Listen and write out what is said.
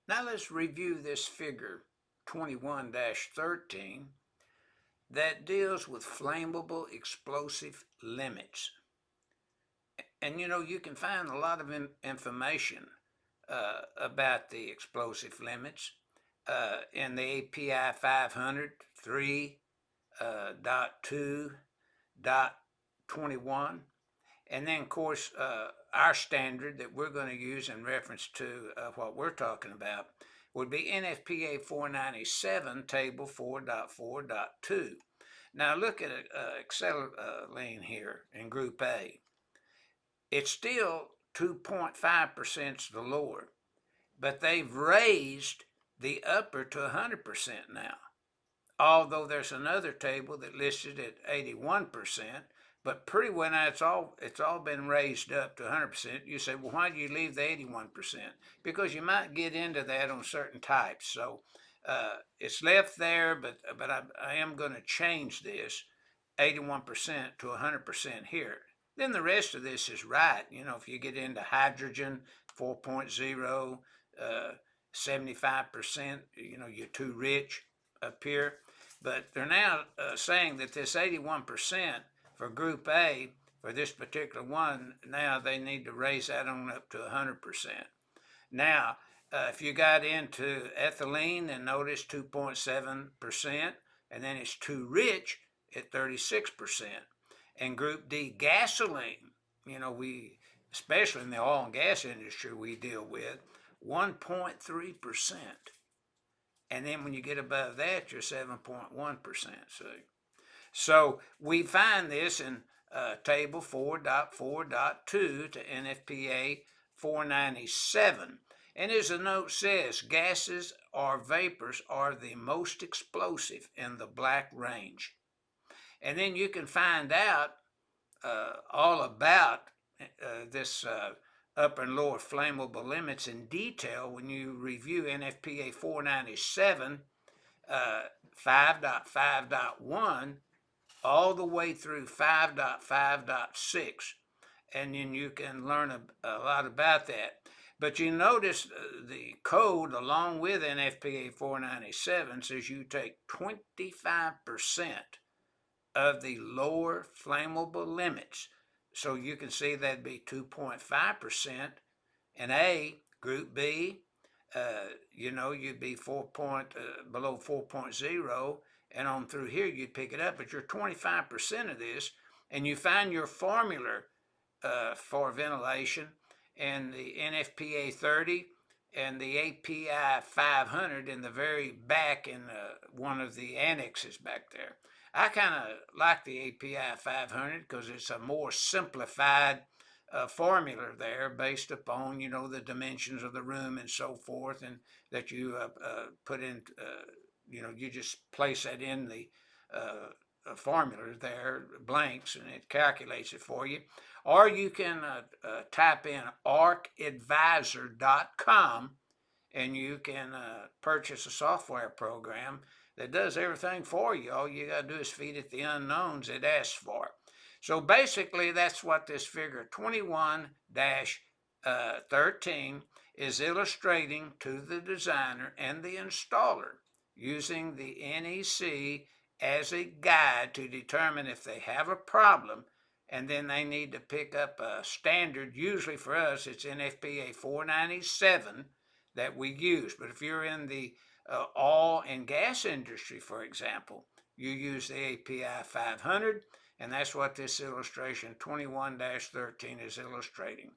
Now let's review this figure 21-13 that deals with flammable explosive limits. And you can find a lot of information about the explosive limits in the API 500 3.2.21. And then, of course, our standard that we're going to use in reference to what we're talking about would be NFPA 497, Table 4.4.2. Now, look at acetylene here in Group A. It's still 2.5% the lower, but they've raised the upper to 100% now. Although there's another table that listed at 81%, but pretty well now it's all been raised up to 100%. You say, well, why do you leave the 81%? Because you might get into that on certain types. So it's left there, but I am going to change this 81% to 100% here. Then the rest of this is right. If you get into hydrogen, 4.0, 75%, you're too rich up here. But they're now saying that this 81% for Group A, for this particular one, now they need to raise that on up to 100%. Now, if you got into ethylene, and notice 2.7%, and then it's too rich at 36%. And Group D, gasoline, especially in the oil and gas industry we deal with, 1.3%. And then when you get above that, you're 7.1%. See? So we find this in Table 4.4.2 to NFPA 497. And as the note says, gases or vapors are the most explosive in the black range. And then you can find out all about this upper and lower flammable limits in detail when you review NFPA 497 5.5.1 all the way through 5.5.6, and then you can learn a lot about that. But you notice the code along with NFPA 497 says you take 25% of the lower flammable limits. So you can see that'd be 2.5% in A. Group B, you'd be below 4.0, and on through here you'd pick it up. But you're 25% of this, and you find your formula for ventilation and the NFPA 30 and the API 500 in the very back in one of the annexes back there. I kind of like the API 500 because it's a more simplified formula there based upon, the dimensions of the room and so forth, and that you put in, you just place that in the formula there, blanks, and it calculates it for you. Or you can type in arcadvisor.com, and you can purchase a software program that does everything for you. All you got to do is feed it the unknowns it asks for. So basically, that's what this figure 21-13 is illustrating to the designer and the installer, using the NEC as a guide to determine if they have a problem, and then they need to pick up a standard. Usually for us, it's NFPA 497 that we use. But if you're in the oil and gas industry, for example, you use the API 500, and that's what this illustration 21-13 is illustrating.